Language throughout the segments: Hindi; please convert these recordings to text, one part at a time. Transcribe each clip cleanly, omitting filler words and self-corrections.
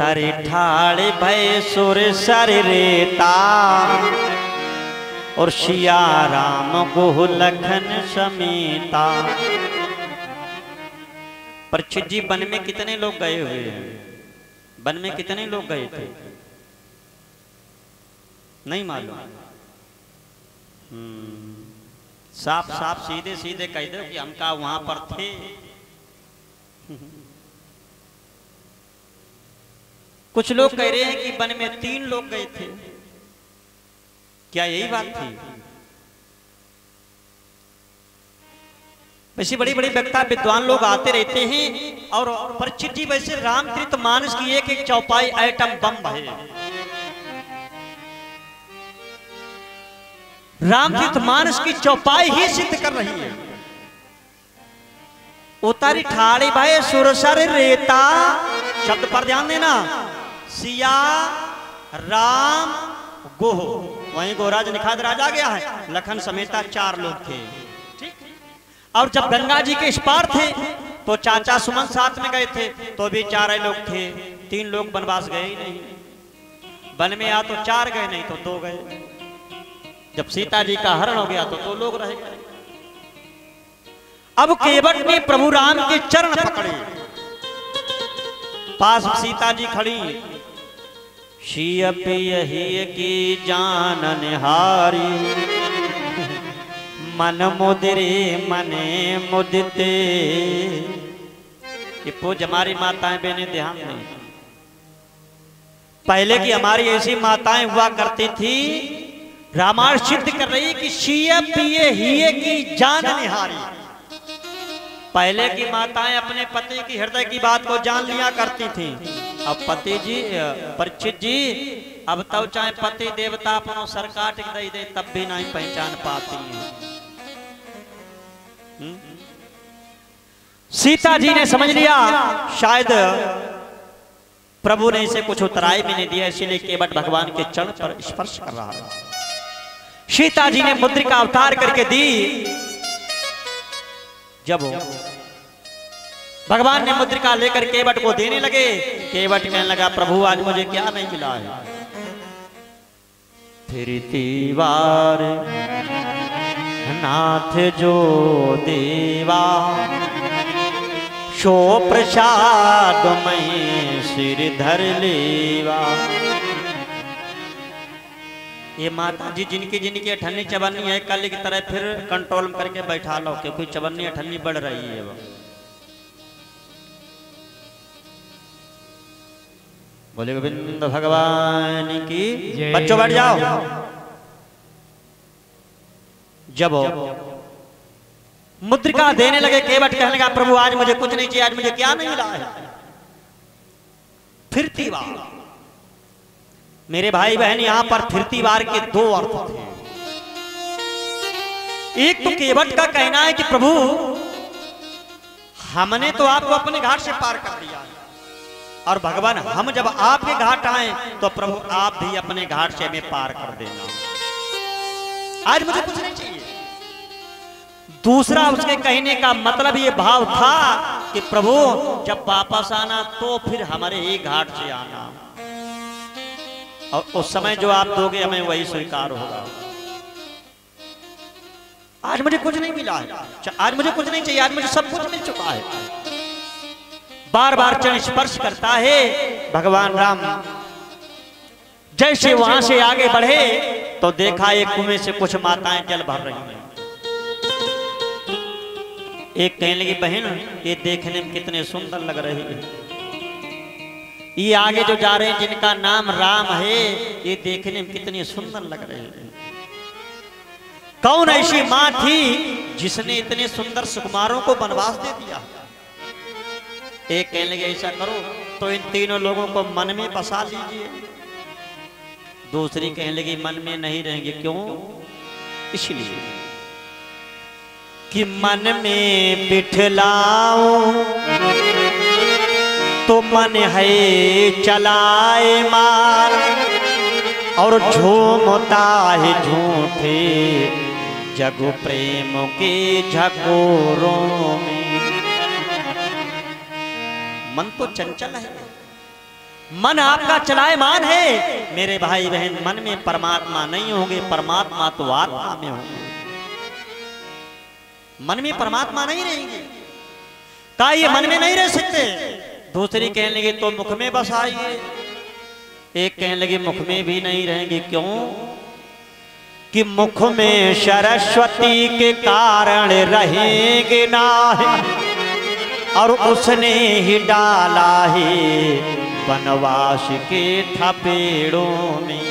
उतारे ठाड़े भय सुर सर रेता, और सिया राम गोह लखन समेता। परीक्षित जी वन में कितने लोग गए हुए हैं? वन में कितने लोग गए थे? नहीं मालूम। साफ साफ सीधे सीधे कह दो कि हम का वहां पर थे। कुछ लोग कह रहे हैं कि वन में 3 लोग गए थे। क्या यही बात थी? वैसे बड़ी बड़ी वक्ता विद्वान लोग आते रहते हैं, और परीक्षित जी वैसे रामचरित मानस की एक एक चौपाई आइटम बम है। रामचरित मानस की चौपाई ही सिद्ध कर रही है। उतारी ठाड़ी भाई सुरसर रेता, शब्द पर ध्यान देना। सिया राम गोह, वहीं गोराज निखाद राजा गया है, लखन समेता 4 लोग थे। और जब गंगा जी के इस पार थे तो चाचा सुमन साथ में गए थे, तो भी 4 लोग थे। 3 लोग वनवास गए ही नहीं। वन में या तो 4 गए, नहीं तो 2 गए। जब सीता जी का हरण हो गया तो 2 लोग रह गए। अब केवट ने प्रभु राम के चरण पकड़े, पास सीता जी खड़ी। शिय पिय की जान निहारी, मन मुदिरे मने मुदिते। ये पूज हमारी माताएं बहनें ध्यान नहीं, पहले की हमारी ऐसी माताएं हुआ करती थी। रामायण सिद्ध कर रही कि शिय पिय हिय की जान निहारी। पहले की माताएं अपने पति की हृदय की बात को जान लिया करती थी। अब पति जी, परीक्षित जी, अब तो चाहे पति देवता अपनों सरकार टिक दे तब भी नहीं पहचान पाती हैं। सीता जी ने समझ लिया शायद प्रभु ने इसे कुछ उतराई भी नहीं दिया, इसीलिए केवट भगवान के चरण पर स्पर्श कर रहा है। सीता जी ने मुद्रिका अवतार करके दी। जब भगवान ने मुद्रिका लेकर केवट को देने लगे, केवट कहने लगा प्रभु आज मुझे क्या नहीं मिला है? फिर तीवार नाथ जो देवा, शो प्रसाद में सिर धर लेवा। ये माता जी जिनकी जिनकी अठन्नी चवन्नी है, कल की तरह फिर कंट्रोल करके बैठा लो, क्योंकि चवन्नी अठन्नी बढ़ रही है। वो बोले गोविंद भगवान की। बच्चों बैठ जाओ। जब मुद्रिका देने लगे, केवट कहने लगा प्रभु आज मुझे कुछ नहीं चाहिए, आज मुझे क्या नहीं मिला है? फिरती बार। मेरे भाई बहन, यहां पर फिरती बार के 2 अर्थ थे। एक तो केवट का कहना है कि प्रभु हमने तो आपको अपने घाट से पार कर दिया, और भगवान हम जब आपके घाट आए तो प्रभु आप भी अपने घाट से हमें पार कर देना, आज मुझे कुछ नहीं चाहिए। दूसरा उसके कहने का मतलब ये भाव था कि प्रभु जब वापस आना तो फिर हमारे ही घाट से आना, और उस समय जो आप दोगे हमें वही स्वीकार होगा। आज मुझे कुछ नहीं मिला है, आज मुझे कुछ नहीं चाहिए, आज मुझे सब कुछ मिल चुका है। बार बार चरण स्पर्श करता है भगवान राम। जैसे वहां से आगे बढ़े तो देखा एक कुएं से कुछ माताएं जल भर रही हैं। एक कहने लगी बहन ये देखने में कितने सुंदर लग रहे हैं। ये आगे जो जा रहे हैं जिनका नाम राम है, ये देखने में कितने सुंदर लग रहे हैं। कौन ऐसी मां थी जिसने इतने सुंदर सुकुमारों को वनवास दे दिया? एक कहने लगे ऐसा करो तो इन तीनों लोगों को मन में बसा लीजिए। दूसरी कहने लगी मन में नहीं रहेंगे। क्यों? इसलिए कि मन में बिठलाऊं तो मन है चलाए मार, और झूमता है झूठे जग प्रेम के झकोरों में। मन तो चंचल है, मन आपका चलायमान है मेरे भाई बहन, मन में परमात्मा नहीं होंगे, परमात्मा तो आत्मा में होंगे। मन में परमात्मा नहीं रहेंगे, का ये मन में नहीं रह सकते। दूसरी कहने लगे तो मुख में बस आइए, एक कहने लगे मुख में भी नहीं रहेंगे। क्यों? कि मुख में सरस्वती के कारण रहेंगे नाही, और उसने ही डाला है वनवास के थपेड़ों में।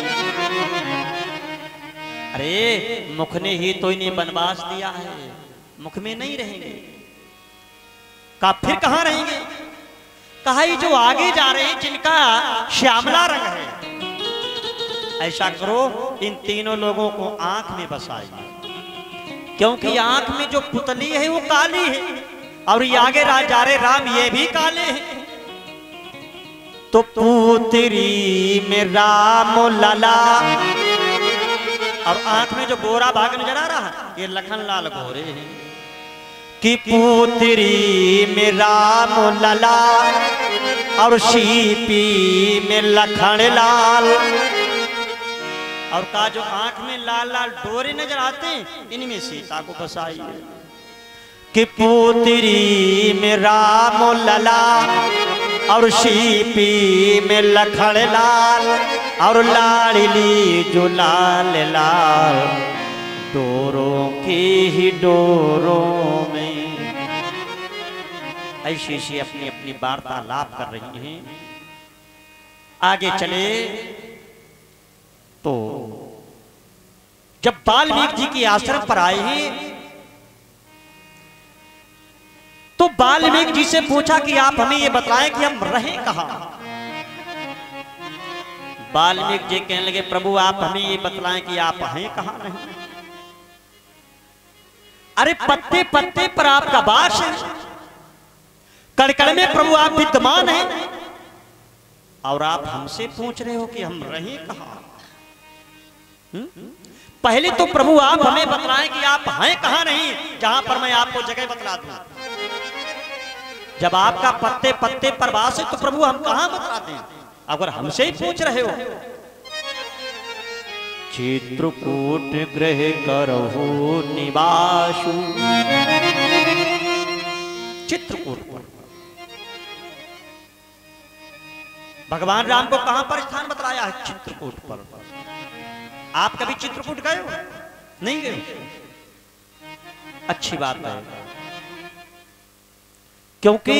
अरे मुख ने ही तो इन्हें वनवास दिया है, मुख में नहीं रहेंगे। का फिर कहां रहेंगे? कहा ये जो आगे जा रहे हैं जिनका श्यामला रंग है, ऐसा करो इन तीनों लोगों को आंख में बसाइए, क्योंकि आंख में जो पुतली है वो काली है, और ये आगे जा रहे राम ये भी काले हैं। तो पुतरी में राम लला, और आंख में जो गोरा भाग नजर आ रहा है ये लखन लाल गोरे हैं। कि पुतरी में राम लला, और सीपी में लखन लाल, और का जो आंख में लाल लाल डोरे नजर आते हैं इनमें सीता को बसाइए। कि पुतरी में राम लला, और सीपी में लखन लाल, और लाडली जो लाल लाल डोरों की ही डोरों में। ऐसी ऐसी अपनी अपनी वार्तालाप कर रही हैं। आगे चले तो जब वाल्मीकि जी के आश्रम पर आए हैं तो वाल्मीकि जी से पूछा कि आप हमें ये बताएं कि हम रहें कहां। वाल्मीकि जी कहने लगे प्रभु आप हमें ये बतलाएं कि आप हैं कहां नहीं। अरे पत्ते पत्ते पर आपका वास है, कण में प्रभु आप विद्यमान हैं, और आप हमसे पूछ रहे हो कि हम रहें कहां। पहले तो प्रभु आप हमें बतलाएं कि आप हैं कहां नहीं, जहां पर मैं आपको जगह बतला दूं। जब आपका पत्ते पत्ते पर वास है तो प्रभु हम कहां बतला दें, अगर हमसे ही पूछ रहे हो। चित्रकूट गृह करहु निवासु, चित्रकूट पर भगवान राम को कहां पर स्थान बतलाया है? चित्रकूट पर। आप कभी चित्रकूट गए हो? नहीं गए? अच्छी बात है, क्योंकि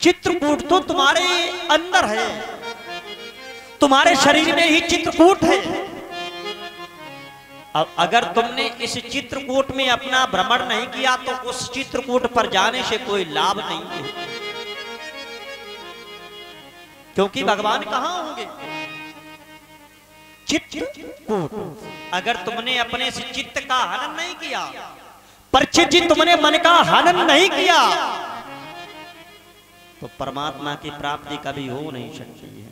चित्रकूट तो तुम्हारे अंदर है, तुम्हारे शरीर में ही चित्रकूट है। अब अगर तुमने इस चित्रकूट में अपना भ्रमण नहीं किया तो उस चित्रकूट पर जाने से कोई लाभ नहीं है, क्योंकि भगवान कहां होंगे? चित्रकूट। अगर तुमने अपने से चित्त का हनन नहीं किया, परीक्षित जी तुमने मन का हनन नहीं किया, तो परमात्मा की प्राप्ति कभी हो नहीं सकती है।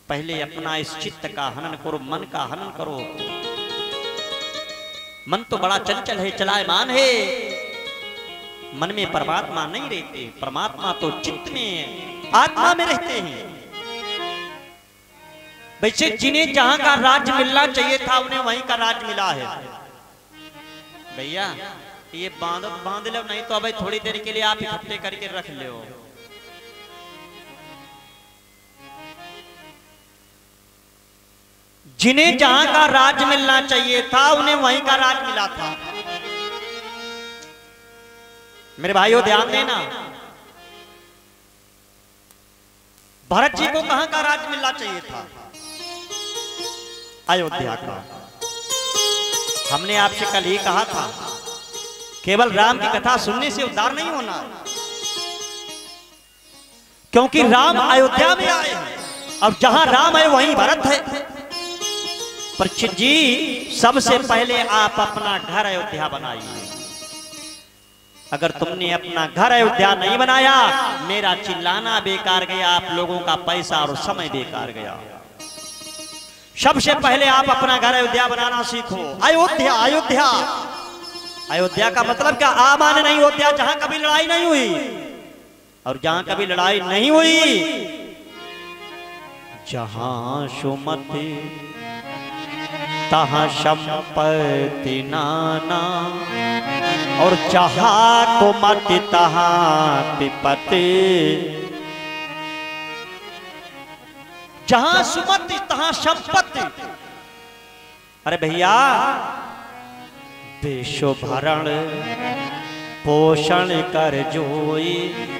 पहले अपना इस चित्त का हनन करो, मन का हनन करो। मन तो बड़ा चंचल है, चलायमान है, मन में परमात्मा नहीं रहते। परमात्मा तो चित्त में, आत्मा में रहते हैं। वैसे जिन्हें जहां का राज्य मिलना चाहिए था उन्हें वहीं का राज्य मिला है। भैया ये बांध लो, नहीं तो अब थोड़ी देर के लिए आप इकट्ठे करके रख लो। जिन्हें जहां का राज्य मिलना चाहिए था उन्हें वहीं का राज्य मिला था। मेरे भाइयों ध्यान देना, भरत जी को कहां का राज्य मिलना चाहिए था? अयोध्या का। हमने आपसे कल ही कहा था केवल राम की कथा सुनने से उद्धार नहीं होना, क्योंकि राम अयोध्या में आए अब जहां राम है वहीं भरत है। परीक्षित जी सबसे पहले आप अपना घर अयोध्या बनाइए। अगर तुमने अपना घर अयोध्या नहीं बनाया, मेरा चिल्लाना बेकार गया, आप लोगों का पैसा और समय बेकार गया। सबसे पहले आप अपना घर अयोध्या बनाना सीखो। अयोध्या अयोध्या अयोध्या का मतलब क्या? आ माने नहीं अयोध्या जहां कभी लड़ाई नहीं हुई, और जहां कभी लड़ाई नहीं हुई, जहां सुमति तहां संपत्ति नाना, और जहां कुमति तहां विपत्ति। जहां सुमति तहां संपत्ति। अरे भैया, विश्व भरण पोषण कर जोई,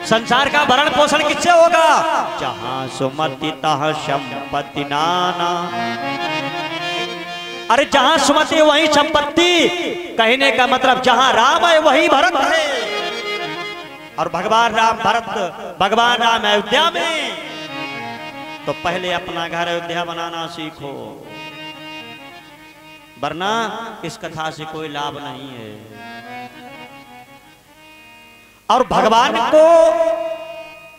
संसार का भरण पोषण किससे होगा? जहां सुमति तहां संपत्ति नाना। अरे जहां सुमति वही संपत्ति, कहने का मतलब जहां राम है वही भरत है। और भगवान राम अयोध्या में, तो पहले अपना घर अयोध्या बनाना सीखो, वरना इस कथा से कोई लाभ नहीं है। और भगवान को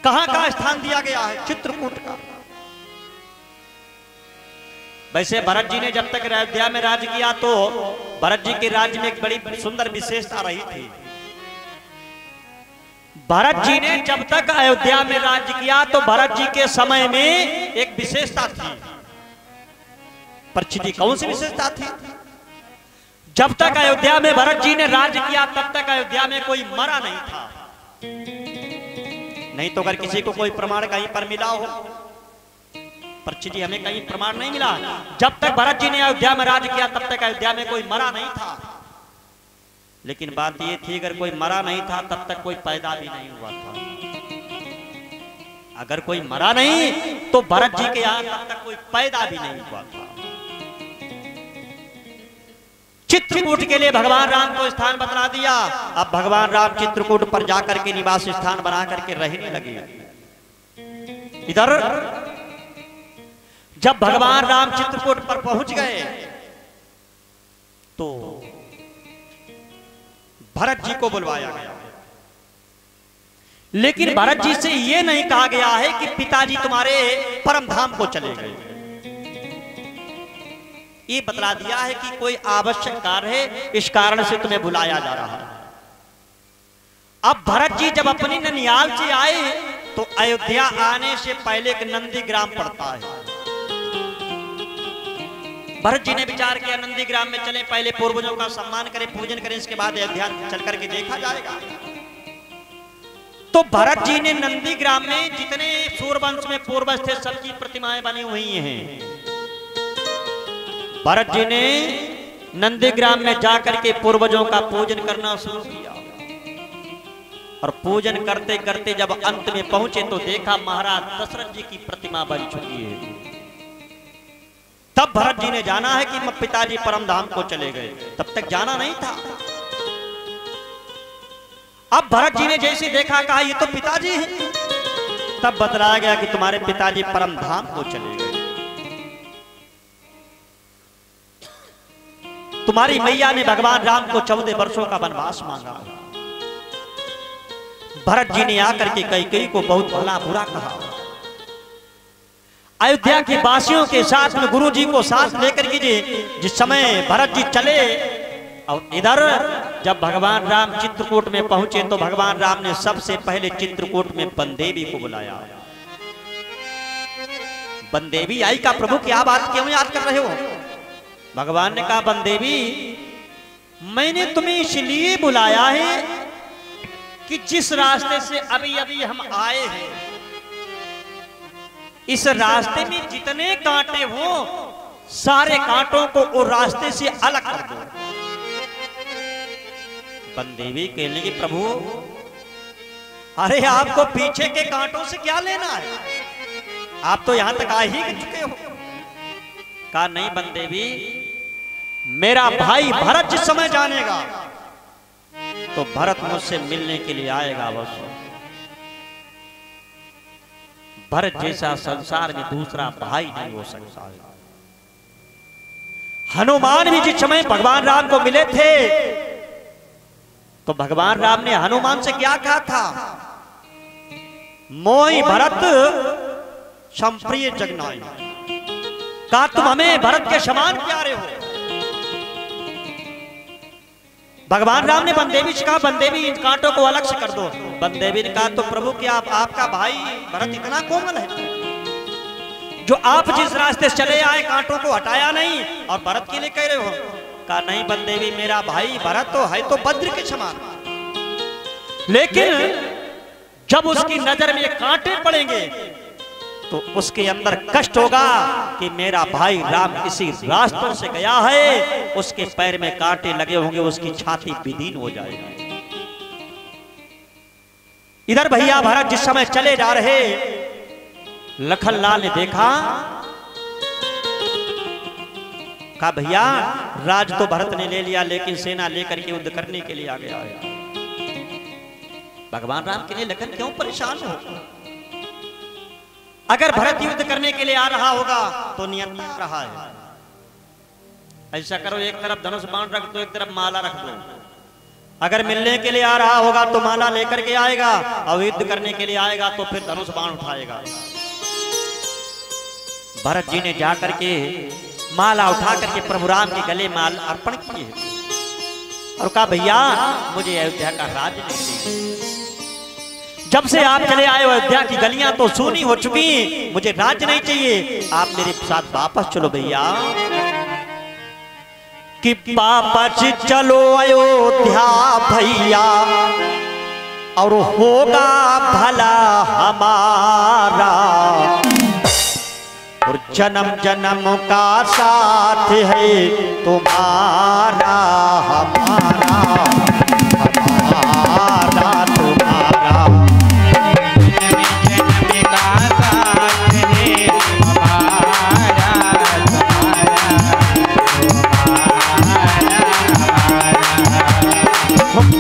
कहां का स्थान दिया गया है? चित्रकूट का। वैसे भरत जी ने जब तक अयोध्या में राज किया, तो भरत जी के राज्य में एक बड़ी सुंदर विशेषता रही थी। भरत जी ने जब तक अयोध्या में राज्य किया, तो भरत जी के समय में एक विशेषता थी। परीक्षित जी, कौन सी विशेषता थी? जब तक अयोध्या में भरत जी ने राज्य किया, तब तक अयोध्या में कोई मरा नहीं था। नहीं तो अगर किसी को कोई प्रमाण कहीं पर मिला हो, परीक्षित जी, हमें कहीं प्रमाण नहीं मिला। जब तक भरत जी ने अयोध्या में राज्य किया, तब तक अयोध्या में कोई मरा नहीं था। लेकिन बात यह थी, अगर कोई मरा नहीं था, तब तक कोई पैदा भी नहीं हुआ था। अगर कोई मरा नहीं, तो भरत जी के यहां तब तक कोई पैदा भी नहीं हुआ था। चित्रकूट के लिए भगवान राम को स्थान बतला दिया। अब भगवान राम चित्रकूट पर जाकर के निवास स्थान बना करके रहने लगे। इधर जब भगवान राम चित्रकूट पर पहुंच गए, तो भरत जी को बुलवाया गया। लेकिन भरत जी से यह नहीं कहा गया है कि पिताजी तुम्हारे परम धाम को चले गए। ये बतला दिया है कि कोई आवश्यक कार्य है, इस कारण से तुम्हें बुलाया जा रहा है। अब भरत जी जब अपनी ननिहाल से आए, तो अयोध्या आने से पहले एक नंदीग्राम पड़ता है। भरत जी ने विचार किया, नंदीग्राम में चले, पहले पूर्वजों का सम्मान करें, पूजन करें, इसके बाद अयोध्या चल करके देखा जाएगा। तो भरत जी ने नंदीग्राम में जितने सूर्यवंश में पूर्वज थे, सबकी प्रतिमाएं बनी हुई हैं। भरत जी ने नंदीग्राम में जाकर के पूर्वजों का पूजन करना शुरू किया। और पूजन करते करते जब अंत में पहुंचे, तो देखा महाराज दशरथ जी की प्रतिमा बन चुकी है। तब भरत जी ने जाना है कि पिताजी परम धाम को चले गए, तब तक जाना नहीं था। अब भरत जी ने जैसे देखा, कहा ये तो पिताजी हैं। तब बतलाया गया कि तुम्हारे पिताजी परम धाम को चले गए। तुम्हारी मैया ने भगवान राम को 14 वर्षों का वनवास मांगा। भरत जी ने आकर के कैकेयी को बहुत भला बुरा कहा। अयोध्या के वासियों के साथ में गुरु जी को साथ लेकर के जिस समय भरत जी चले, और इधर जब भगवान राम चित्रकूट में पहुंचे, तो भगवान राम ने सबसे पहले चित्रकूट में बनदेवी को बुलाया। बनदेवी आई का प्रभु, क्या बात क्यों याद कर रहे हो? भगवान ने कहा, बनदेवी मैंने तुम्हें इसलिए बुलाया है कि जिस रास्ते से अभी अभी हम आए हैं, इस रास्ते में जितने कांटे हो, सारे कांटों को उस रास्ते से अलग कर दो। बनदेवी कहने लगी, प्रभु अरे आपको पीछे के कांटों से क्या लेना है? आप तो यहां तक आ ही चुके हो। कहा, नहीं बनदेवी, मेरा भाई भरत जिस समय जानेगा, तो भरत मुझसे मिलने के लिए आएगा अवश्य। भरत जैसा संसार में दूसरा भाई नहीं हो सकता है। हनुमान भी जिस समय भगवान राम को मिले थे, तो भगवान राम ने हनुमान से क्या कहा था? मोहि भरत संप्रिय जगनाई। कहा, तुम हमें भरत के समान प्यारे हो। भगवान राम ने बनदेवी से कहा, बनदेवी इन कांटों को अलग से कर दो। बनदेवी ने कहा, तो प्रभु क्या आपका भाई भरत इतना कोमल है जो आप जिस रास्ते से चले आए कांटों को हटाया नहीं और भरत के लिए कह रहे हो? कहा नहीं बनदेवी, मेरा भाई भरत तो है तो वज्र के समान, लेकिन जब उसकी नजर में कांटे पड़ेंगे तो उसके अंदर कष्ट होगा कि मेरा भाई राम इसी रास्तों से गया है, उसके पैर में कांटे लगे होंगे, उसकी छाती विदीन हो जाएगी। इधर भैया भरत जिस समय चले जा रहे, लखनलाल ने देखा, कहा भैया राज तो भरत ने ले लिया लेकिन सेना लेकर के युद्ध करने के लिए आ गया है। भगवान राम के लिए लखन क्यों परेशान हो? अगर भरत युद्ध करने के लिए आ रहा होगा तो नियत आ रहा है। ऐसा करो, एक तरफ धनुष बाण रख दो, एक तरफ माला रख दो। अगर मिलने के लिए आ रहा होगा तो माला लेकर के आएगा, और युद्ध करने के लिए आएगा तो फिर धनुष बाण उठाएगा। भरत जी ने जाकर के माला उठा करके प्रभु राम के गले माल अर्पण किए और कहा भैया मुझे अयोध्या का राज नहीं चाहिए। जब से आप चले आए अयोध्या की गलियां तो सूनी हो चुकी, मुझे राज्य नहीं चाहिए, आप मेरे साथ वापस चलो भैया। कि वापस चलो अयोध्या भैया और होगा भला हमारा, और जन्म जन्म का साथ है तुम्हारा हमारा, हमारा तुम्हारा।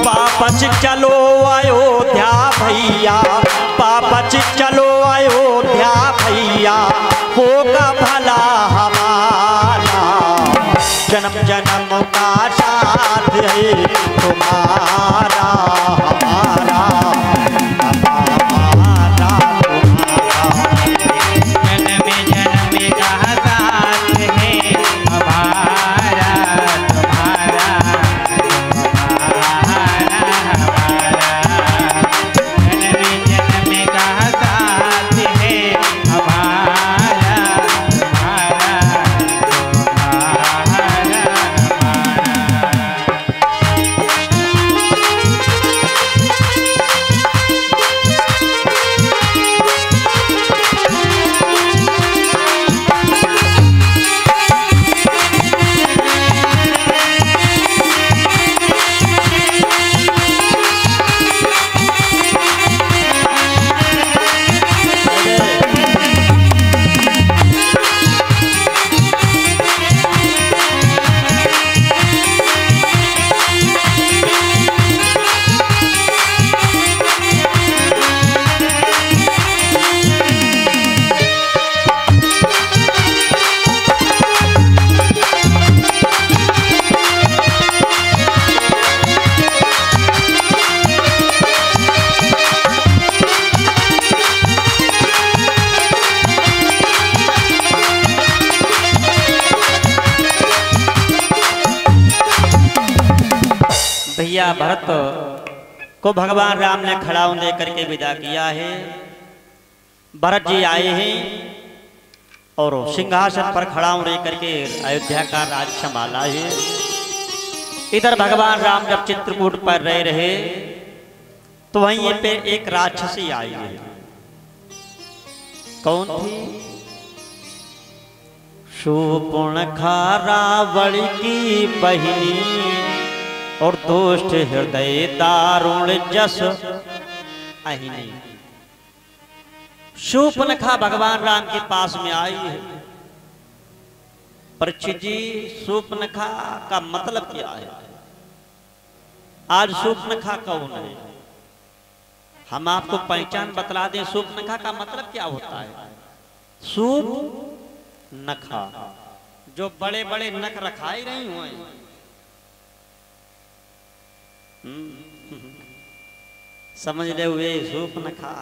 वापस चलो अयोध्या भैया, वापस चलो अयोध्या भैया, होगा भला हमारा, जन्म जन्म का साथ है तुम्हारा हमारा, हमारा तुम्हारा। जन्म जन्म का साथ है हमारा तुम्हारा, भैया भरत को भगवान राम ने खड़ाऊ दे करके विदा किया है। भरत जी आए हैं और सिंहासन पर खड़ाऊ दे करके अयोध्या का राज संभाला है। इधर भगवान राम जब चित्रकूट पर रहे तो वहीं पे एक राक्षसी आई है। कौन थी? शूर्पणखा रावण की बहिनी और दुष्ट हृदय दारुण जस अहिनी। शूर्पणखा भगवान राम के पास में आई है। परीक्षित जी, शूर्पणखा का मतलब क्या है? आज शूर्पणखा कौन है? हम आपको पहचान बतला दें। शूर्पणखा का मतलब क्या होता है? शूर्पणखा, जो बड़े बड़े नख रखाए रही हुए, समझ ले हुए शूर्पणखा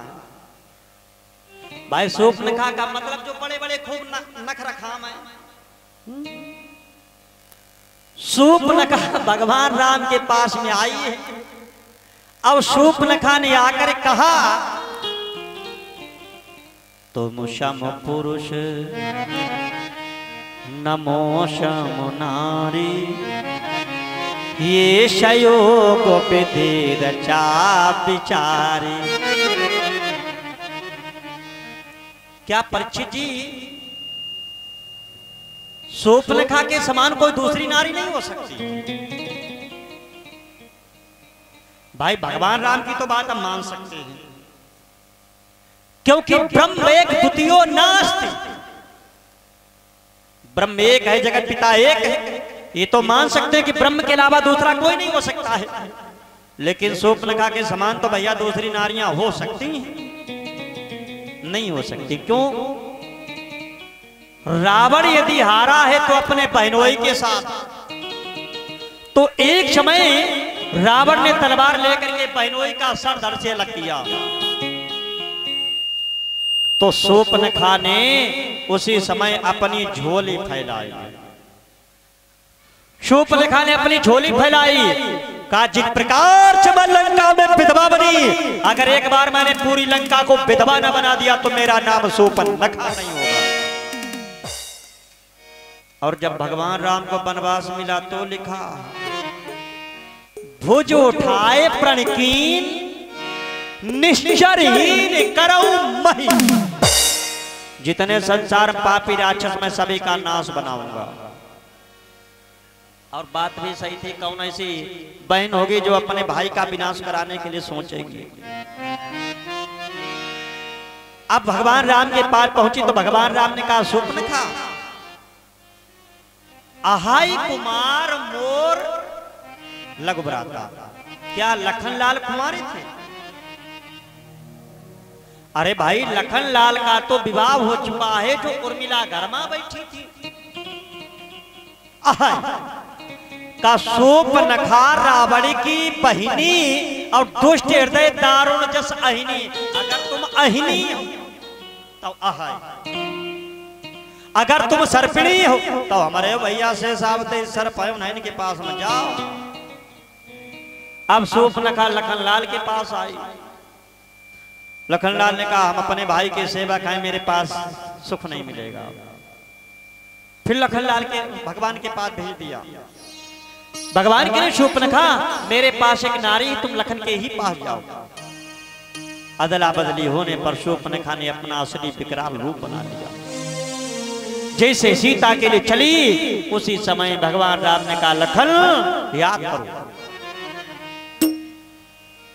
भाई। शूर्पणखा का मतलब जो बड़े बड़े खूब नख रखाम है। शूर्पणखा भगवान राम के पास में आई है। अब शूर्पणखा ने आकर कहा, तुम शम पुरुष नमो शम नारी, ये शयोग विधि रचा विचारी। क्या परीक्षित जी, शूर्पणखा के समान कोई दूसरी नारी नहीं हो सकती। भाई भगवान राम की तो बात हम मान सकते हैं, क्योंकि ब्रह्म एक द्वितीयो नास्ति। ब्रह्म एक है, जगत पिता एक है, ये तो मान सकते हैं कि ब्रह्म के अलावा दूसरा कोई नहीं हो सकता है। लेकिन शूर्पणखा के समान तो भैया दूसरी नारियां हो सकती हैं? नहीं हो सकती। क्यों? रावण यदि हारा है तो अपने बहनोई के साथ, तो एक समय रावण ने तलवार लेकर के बहनोई का सर धड़ से लग दिया, तो शूर्पणखा ने उसी समय अपनी झोली फैलाई। शूर्पणखा ने अपनी झोली फैलाई, कहा जिस प्रकार से मैं लंका में विधवा बनी, अगर एक बार मैंने पूरी लंका को विधवा न बना दिया तो मेरा नाम शूर्पणखा नहीं होगा। और जब भगवान राम को वनवास मिला तो लिखा, भुज उठाए प्रणकीन निश्चरहीन करऊ मही। जितने संसार पापी राक्षस मैं सभी का नाश बनाऊंगा। और बात भी सही थी, कौन ऐसी बहन होगी जो अपने भाई का विनाश कराने के लिए सोचेगी। अब भगवान राम के पास पहुंची तो भगवान राम ने कहा, शूर्पणखा अहाई कुमार मोर लघु भ्राता। क्या लखनलाल कुमारी थे? अरे भाई लखनलाल का तो विवाह हो चुका है, जो उर्मिला घर में बैठी थी। का शूर्पणखा रावण की बहिनी और दुष्ट हृदय दारुण जस अहिनी। अगर तुम अहिनी हो तो अहाय, अगर तुम सर्पिणी हो तो हमारे भैया से सावते सर्प है के पास में जाओ। अब शूर्पणखा लखनलाल के पास आई। लखनलाल ने कहा, हम अपने भाई के सेवक हैं, मेरे पास सुख नहीं मिलेगा। फिर लखनलाल के भगवान के पास भेज दिया। भगवान के लिए, शूर्पणखा मेरे पास एक नारी, तुम लखन के ही पास जाओ। अदला बदली होने पर शूर्पणखा ने अपना असली विकराल रूप बना लिया। जैसे सीता के लिए चली, उसी समय भगवान राम ने कहा, लखन याद करो,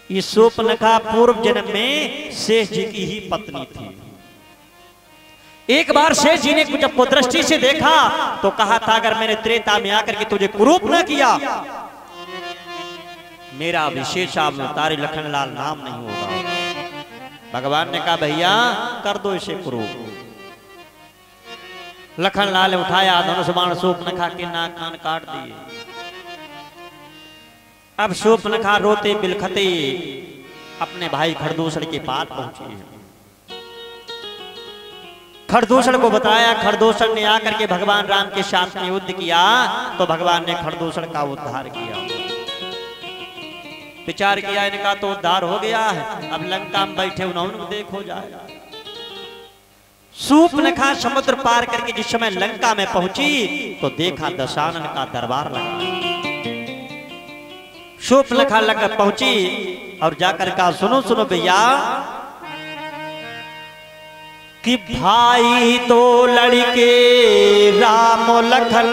ये शूर्पणखा पूर्व जन्म में शेष जी की ही पत्नी थी। एक बार शेष जी ने जब को दृष्टि से देखा तो कहा था, अगर मैंने त्रेता में आकर के तुझे कुरूप न किया, मेरा विशेषाव तारी लखनलाल नाम नहीं होगा। भगवान ने कहा, भैया कर दो इसे कुरूप। लखनलाल ने उठाया धनुष बाण, शूर्पणखा के नाक कान काट दिए। अब शूर्पणखा रोते बिलखते अपने भाई खरदूषण के पास पहुंची। खरदूषण को बताया, खरदूषण ने आकर के भगवान राम के साथ में युद्ध किया, तो भगवान ने खरदूषण का उद्धार किया। विचार किया, इनका तो उद्धार हो गया है, अब लंका में बैठे उन्होंने देख हो जाएगा। शूर्पणखा समुद्र पार करके जिस समय लंका में पहुंची तो देखा दशानन का दरबार लगा। शूर्पणखा लग पहुंची और जाकर कहा, सुनो सुनो भैया, कि भाई तो लड़के राम लखन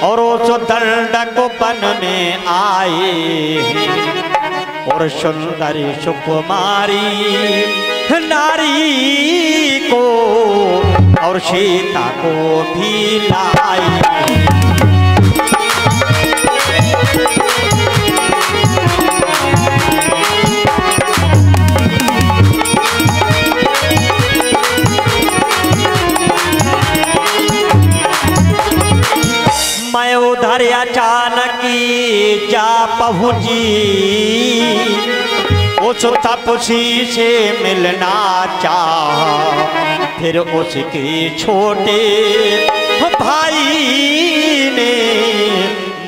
और उस दंडक वन में आए, और सुंदरी सुकुमारी नारी को और सीता को भी लाई। मैं उधर अचानक जा पहुंची, उस तपसी से मिलना चाहा, फिर उसके छोटे भाई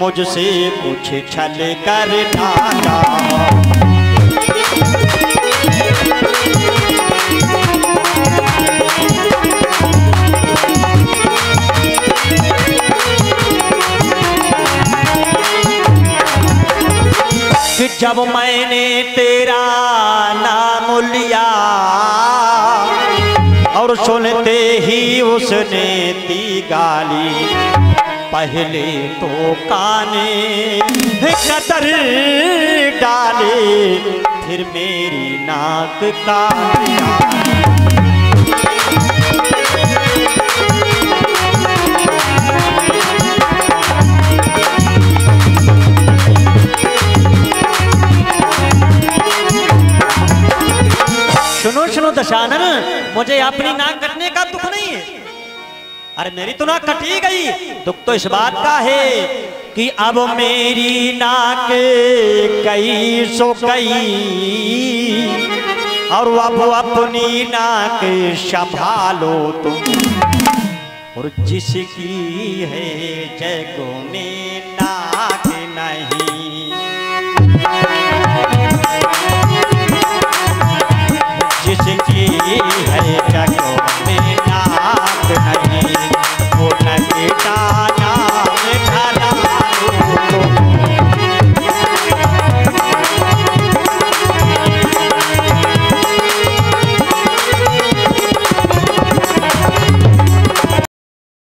मुझसे कुछ छल कर डाला। कि जब मैंने तेरा नाम लिया और सुनते ही उसने दी गाली, पहले तो काने कतर डाले, फिर मेरी नाक काट। सुनो सुनो दशानन, मुझे अपनी नाक कटने का दुख नहीं है। अरे मेरी तो नाक कटी गई, दुख तो इस बात का है कि अब मेरी नाक कई सो कई, और अब अपनी नाक संभालो तुम, और जिसकी है जगों में नाक नहीं, जिसकी है जगों